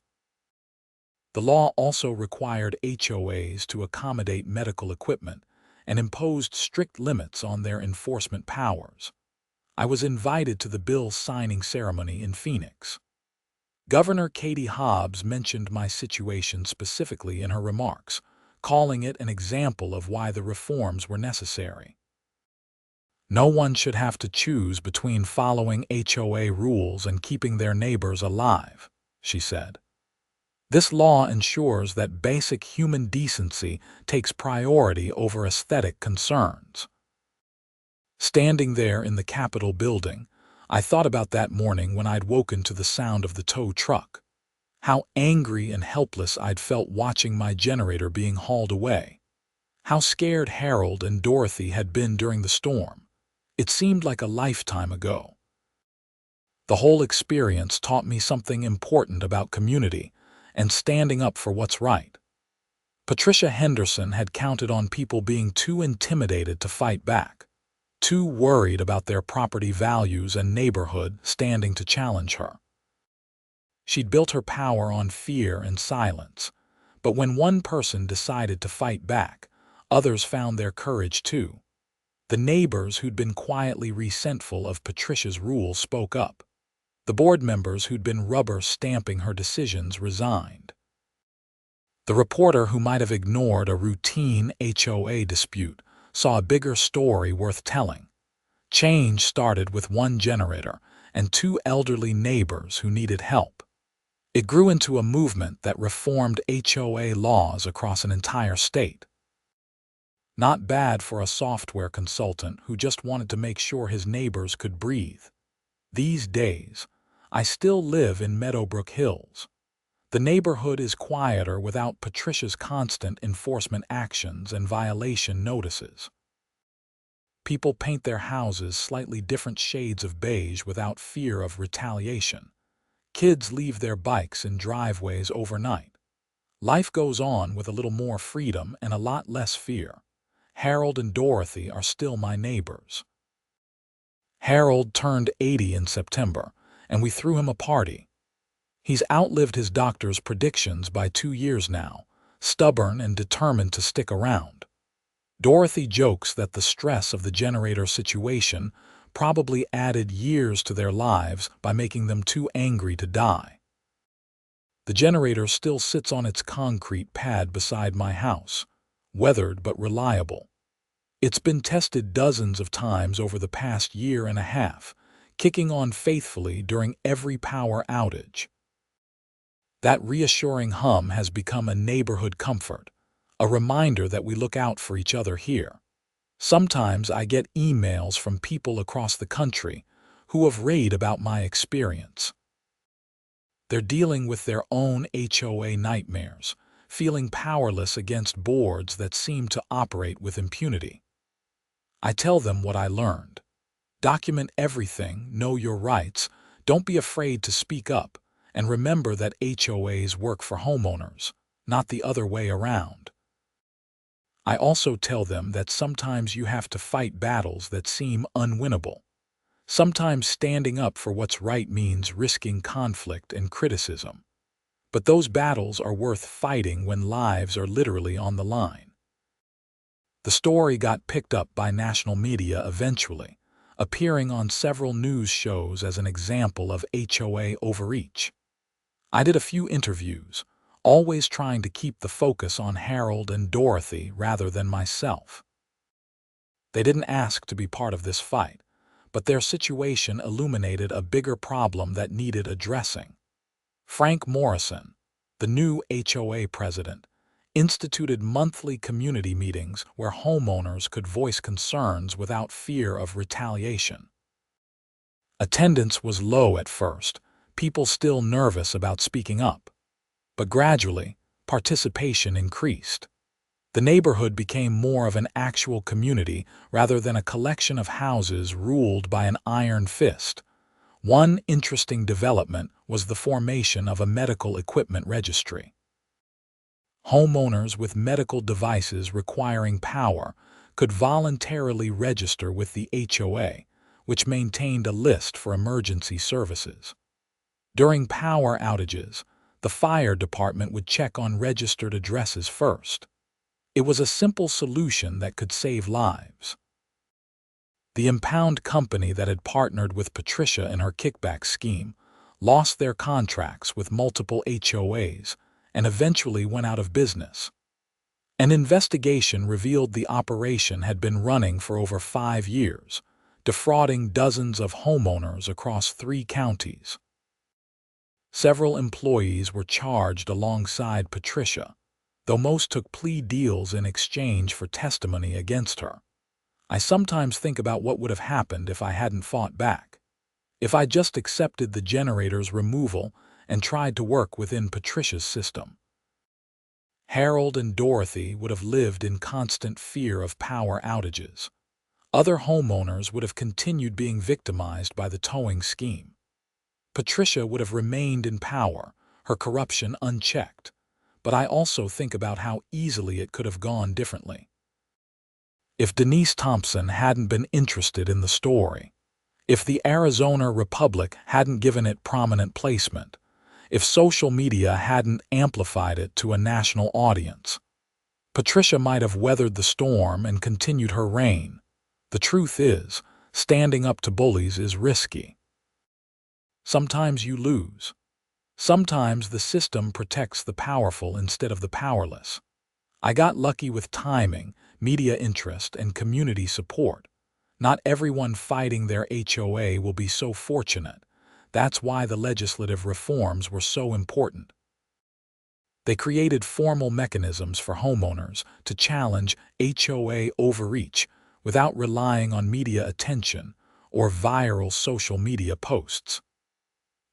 The law also required HOAs to accommodate medical equipment and imposed strict limits on their enforcement powers. I was invited to the bill signing ceremony in Phoenix. Governor Katie Hobbs mentioned my situation specifically in her remarks, calling it an example of why the reforms were necessary. No one should have to choose between following HOA rules and keeping their neighbors alive, she said. This law ensures that basic human decency takes priority over aesthetic concerns. Standing there in the Capitol building, I thought about that morning when I'd woken to the sound of the tow truck. How angry and helpless I'd felt watching my generator being hauled away. How scared Harold and Dorothy had been during the storm. It seemed like a lifetime ago. The whole experience taught me something important about community and standing up for what's right. Patricia Henderson had counted on people being too intimidated to fight back, too worried about their property values and neighborhood standing to challenge her. She'd built her power on fear and silence, but when one person decided to fight back, others found their courage too. The neighbors who'd been quietly resentful of Patricia's rules spoke up. The board members who'd been rubber stamping her decisions resigned. The reporter who might have ignored a routine HOA dispute saw a bigger story worth telling. Change started with one generator and 2 elderly neighbors who needed help. It grew into a movement that reformed HOA laws across an entire state. Not bad for a software consultant who just wanted to make sure his neighbors could breathe. These days, I still live in Meadowbrook Hills. The neighborhood is quieter without Patricia's constant enforcement actions and violation notices. People paint their houses slightly different shades of beige without fear of retaliation. Kids leave their bikes in driveways overnight. Life goes on with a little more freedom and a lot less fear. Harold and Dorothy are still my neighbors. Harold turned 80 in September, and we threw him a party. He's outlived his doctor's predictions by 2 years now, stubborn and determined to stick around. Dorothy jokes that the stress of the generator situation probably added years to their lives by making them too angry to die. The generator still sits on its concrete pad beside my house, weathered but reliable. It's been tested dozens of times over the past year and a half, kicking on faithfully during every power outage. That reassuring hum has become a neighborhood comfort, a reminder that we look out for each other here. Sometimes I get emails from people across the country who have raved about my experience. They're dealing with their own HOA nightmares, feeling powerless against boards that seem to operate with impunity. I tell them what I learned. Document everything, know your rights, don't be afraid to speak up, and remember that HOAs work for homeowners, not the other way around. I also tell them that sometimes you have to fight battles that seem unwinnable. Sometimes standing up for what's right means risking conflict and criticism. But those battles are worth fighting when lives are literally on the line. The story got picked up by national media eventually, appearing on several news shows as an example of HOA overreach. I did a few interviews, always trying to keep the focus on Harold and Dorothy rather than myself. They didn't ask to be part of this fight, but their situation illuminated a bigger problem that needed addressing. Frank Morrison, the new HOA president, instituted monthly community meetings where homeowners could voice concerns without fear of retaliation. Attendance was low at first, people still nervous about speaking up. But gradually, participation increased. The neighborhood became more of an actual community rather than a collection of houses ruled by an iron fist. One interesting development was the formation of a medical equipment registry. Homeowners with medical devices requiring power could voluntarily register with the HOA, which maintained a list for emergency services. During power outages, the fire department would check on registered addresses first. It was a simple solution that could save lives. The impound company that had partnered with Patricia in her kickback scheme lost their contracts with multiple HOAs and eventually went out of business. An investigation revealed the operation had been running for over 5 years, defrauding dozens of homeowners across 3 counties. Several employees were charged alongside Patricia, though most took plea deals in exchange for testimony against her. I sometimes think about what would have happened if I hadn't fought back. If I just accepted the generator's removal and tried to work within Patricia's system. Harold and Dorothy would have lived in constant fear of power outages. Other homeowners would have continued being victimized by the towing scheme. Patricia would have remained in power, her corruption unchecked. But I also think about how easily it could have gone differently. If Denise Thompson hadn't been interested in the story, if the Arizona Republic hadn't given it prominent placement, if social media hadn't amplified it to a national audience, Patricia might have weathered the storm and continued her reign. The truth is, standing up to bullies is risky. Sometimes you lose. Sometimes the system protects the powerful instead of the powerless. I got lucky with timing, media interest, and community support. Not everyone fighting their HOA will be so fortunate. That's why the legislative reforms were so important. They created formal mechanisms for homeowners to challenge HOA overreach without relying on media attention or viral social media posts.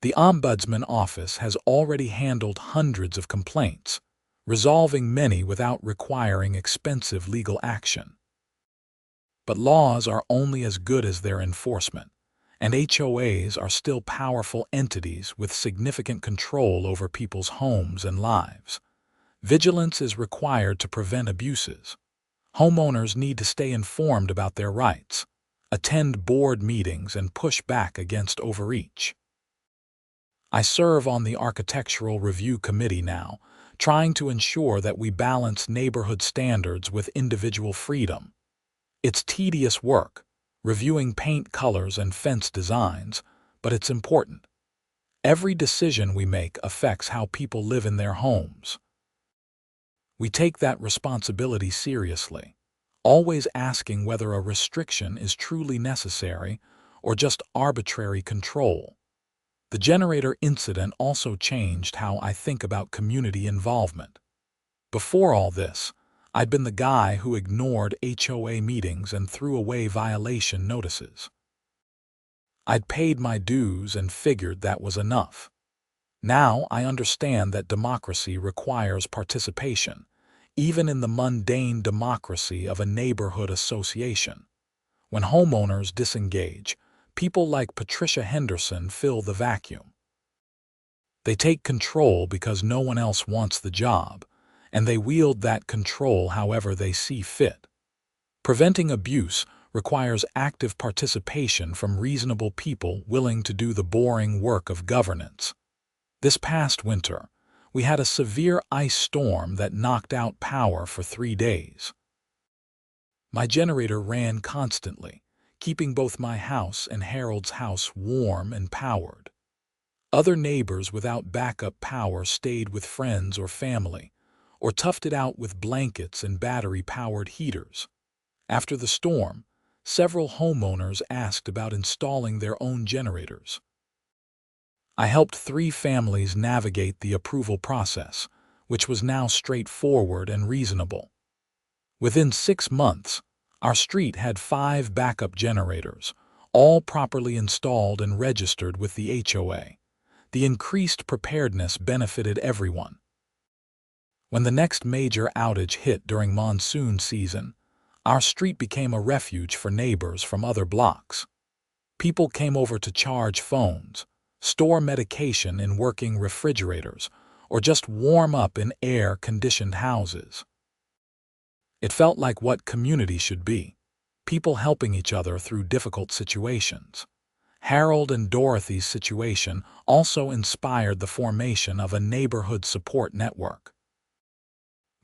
The Ombudsman Office has already handled hundreds of complaints, resolving many without requiring expensive legal action. But laws are only as good as their enforcement, and HOAs are still powerful entities with significant control over people's homes and lives. Vigilance is required to prevent abuses. Homeowners need to stay informed about their rights, attend board meetings, and push back against overreach. I serve on the Architectural Review Committee now, trying to ensure that we balance neighborhood standards with individual freedom. It's tedious work, reviewing paint colors and fence designs, but it's important. Every decision we make affects how people live in their homes. We take that responsibility seriously, always asking whether a restriction is truly necessary or just arbitrary control. The generator incident also changed how I think about community involvement. Before all this, I'd been the guy who ignored HOA meetings and threw away violation notices. I'd paid my dues and figured that was enough. Now I understand that democracy requires participation, even in the mundane democracy of a neighborhood association. When homeowners disengage, people like Patricia Henderson fill the vacuum. They take control because no one else wants the job, and they wield that control however they see fit. Preventing abuse requires active participation from reasonable people willing to do the boring work of governance. This past winter, we had a severe ice storm that knocked out power for 3 days. My generator ran constantly, keeping both my house and Harold's house warm and powered. Other neighbors without backup power stayed with friends or family, or toughed it out with blankets and battery-powered heaters. After the storm, several homeowners asked about installing their own generators. I helped 3 families navigate the approval process, which was now straightforward and reasonable. Within 6 months, our street had 5 backup generators, all properly installed and registered with the HOA. The increased preparedness benefited everyone. When the next major outage hit during monsoon season, our street became a refuge for neighbors from other blocks. People came over to charge phones, store medication in working refrigerators, or just warm up in air-conditioned houses. It felt like what community should be, people helping each other through difficult situations. Harold and Dorothy's situation also inspired the formation of a neighborhood support network.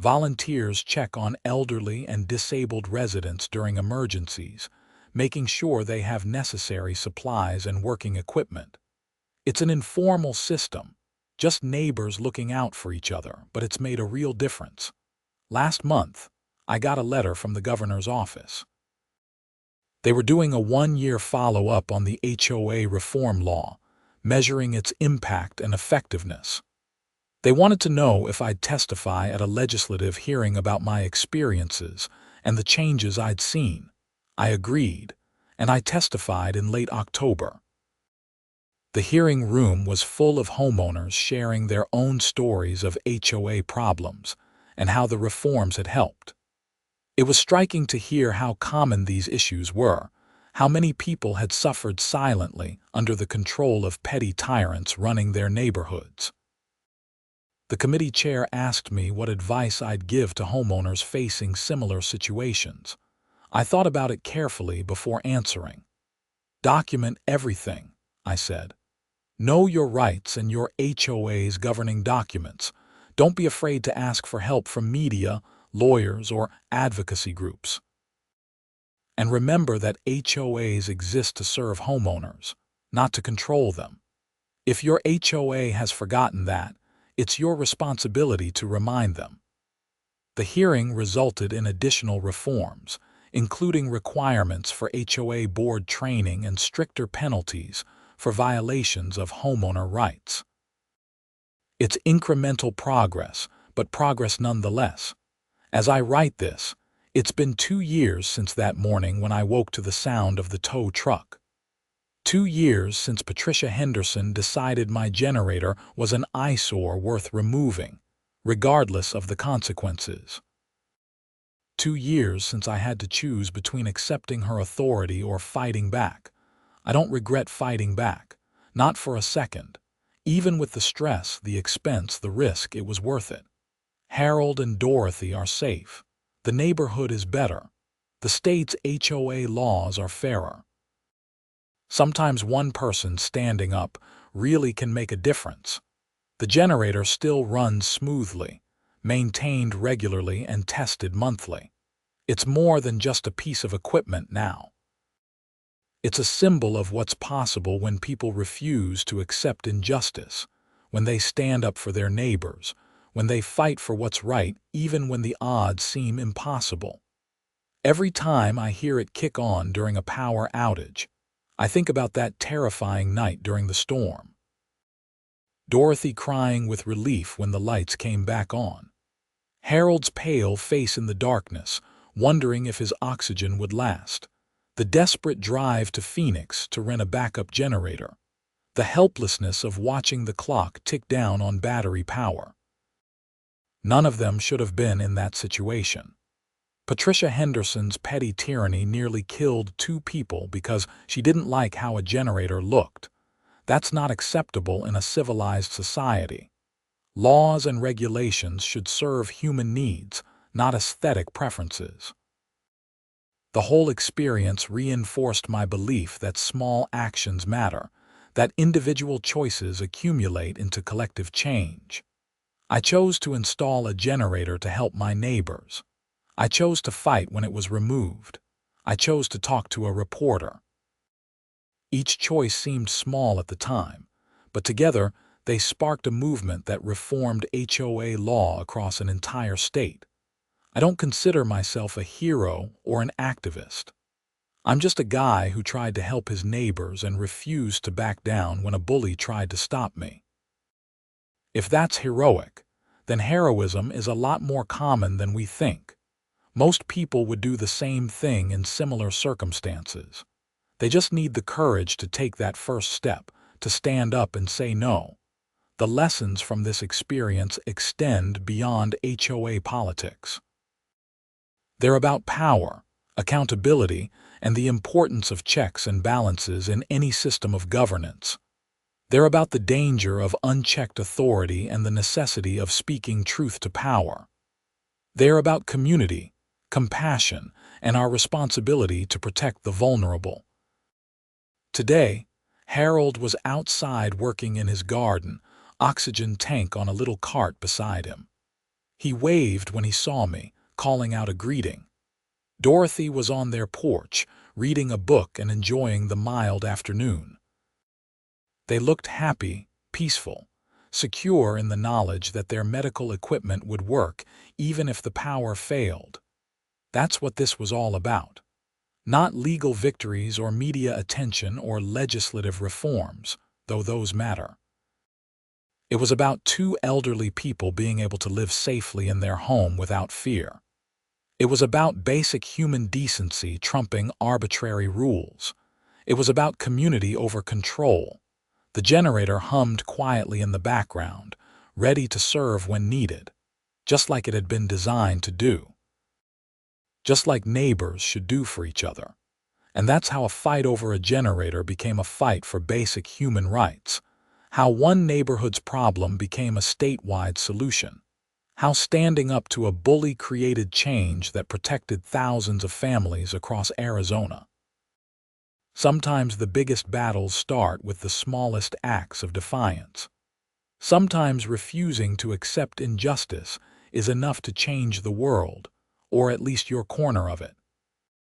Volunteers check on elderly and disabled residents during emergencies, making sure they have necessary supplies and working equipment. It's an informal system, just neighbors looking out for each other, but it's made a real difference. Last month, I got a letter from the governor's office. They were doing a 1-year follow-up on the HOA reform law, measuring its impact and effectiveness. They wanted to know if I'd testify at a legislative hearing about my experiences and the changes I'd seen. I agreed, and I testified in late October. The hearing room was full of homeowners sharing their own stories of HOA problems and how the reforms had helped. It was striking to hear how common these issues were, how many people had suffered silently under the control of petty tyrants running their neighborhoods. The committee chair asked me what advice I'd give to homeowners facing similar situations. I thought about it carefully before answering. Document everything, I said. Know your rights and your HOA's governing documents. Don't be afraid to ask for help from media, lawyers, or advocacy groups. And remember that HOAs exist to serve homeowners, not to control them. If your HOA has forgotten that, it's your responsibility to remind them. The hearing resulted in additional reforms, including requirements for HOA board training and stricter penalties for violations of homeowner rights. It's incremental progress, but progress nonetheless. As I write this, it's been 2 years since that morning when I woke to the sound of the tow truck. 2 years since Patricia Henderson decided my generator was an eyesore worth removing, regardless of the consequences. 2 years since I had to choose between accepting her authority or fighting back. I don't regret fighting back, not for a second. Even with the stress, the expense, the risk, it was worth it. Harold and Dorothy are safe. The neighborhood is better. The state's HOA laws are fairer. Sometimes one person standing up really can make a difference. The generator still runs smoothly, maintained regularly and tested monthly. It's more than just a piece of equipment now. It's a symbol of what's possible when people refuse to accept injustice, when they stand up for their neighbors, when they fight for what's right even when the odds seem impossible. Every time I hear it kick on during a power outage, I think about that terrifying night during the storm. Dorothy crying with relief when the lights came back on. Harold's pale face in the darkness, wondering if his oxygen would last. The desperate drive to Phoenix to rent a backup generator. The helplessness of watching the clock tick down on battery power. None of them should have been in that situation. Patricia Henderson's petty tyranny nearly killed 2 people because she didn't like how a generator looked. That's not acceptable in a civilized society. Laws and regulations should serve human needs, not aesthetic preferences. The whole experience reinforced my belief that small actions matter, that individual choices accumulate into collective change. I chose to install a generator to help my neighbors. I chose to fight when it was removed. I chose to talk to a reporter. Each choice seemed small at the time, but together they sparked a movement that reformed HOA law across an entire state. I don't consider myself a hero or an activist. I'm just a guy who tried to help his neighbors and refused to back down when a bully tried to stop me. If that's heroic, then heroism is a lot more common than we think. Most people would do the same thing in similar circumstances. They just need the courage to take that first step, to stand up and say no. The lessons from this experience extend beyond HOA politics. They're about power, accountability, and the importance of checks and balances in any system of governance. They're about the danger of unchecked authority and the necessity of speaking truth to power. They're about community, compassion, and our responsibility to protect the vulnerable. Today, Harold was outside working in his garden, oxygen tank on a little cart beside him. He waved when he saw me, calling out a greeting. Dorothy was on their porch, reading a book and enjoying the mild afternoon. They looked happy, peaceful, secure in the knowledge that their medical equipment would work even if the power failed. That's what this was all about. Not legal victories or media attention or legislative reforms, though those matter. It was about 2 elderly people being able to live safely in their home without fear. It was about basic human decency trumping arbitrary rules. It was about community over control. The generator hummed quietly in the background, ready to serve when needed, just like it had been designed to do. Just like neighbors should do for each other. And that's how a fight over a generator became a fight for basic human rights. How one neighborhood's problem became a statewide solution. How standing up to a bully created change that protected thousands of families across Arizona. Sometimes the biggest battles start with the smallest acts of defiance. Sometimes refusing to accept injustice is enough to change the world, or at least your corner of it.